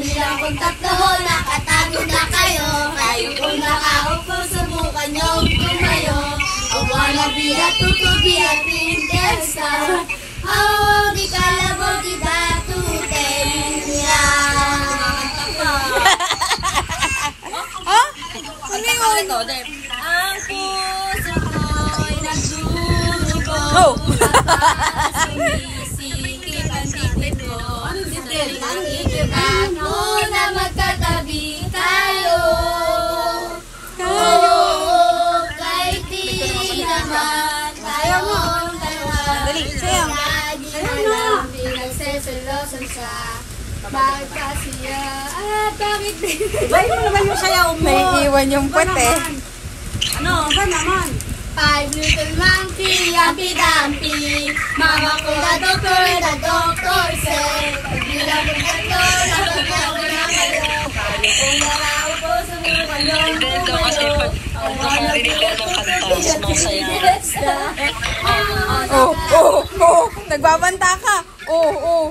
Bilang kung tatlo, nakatago na kayo. Kayo kung nakaupo, subukan niyong tumayo. I wanna be a tutubi at princesa. Oh, di kalabo, di ba tutenya? Ano yun? Ang puso ko'y nagdudugo. Sumisikip ang dibdib ko. Ako na magkatabi tayo. Oh, kahit di naman tayo mong dalawa. Dali, sayo. Lagi na lang pinagseselosan siya. Bakit pa siya? Bakit di? Bay mo naman yung sayaw mo. Naiiwan yung puwet eh. Ano? Ba naman? 5 little monkey, Humpty-Dumpty. Mama ko the doctor said. Pagbilang ko tatlo, nakatago na kayo. Kayo kung nakaupo, subukan yung tumayo. Oh, oh, oh. Nagbabanta ka. Oh, oh.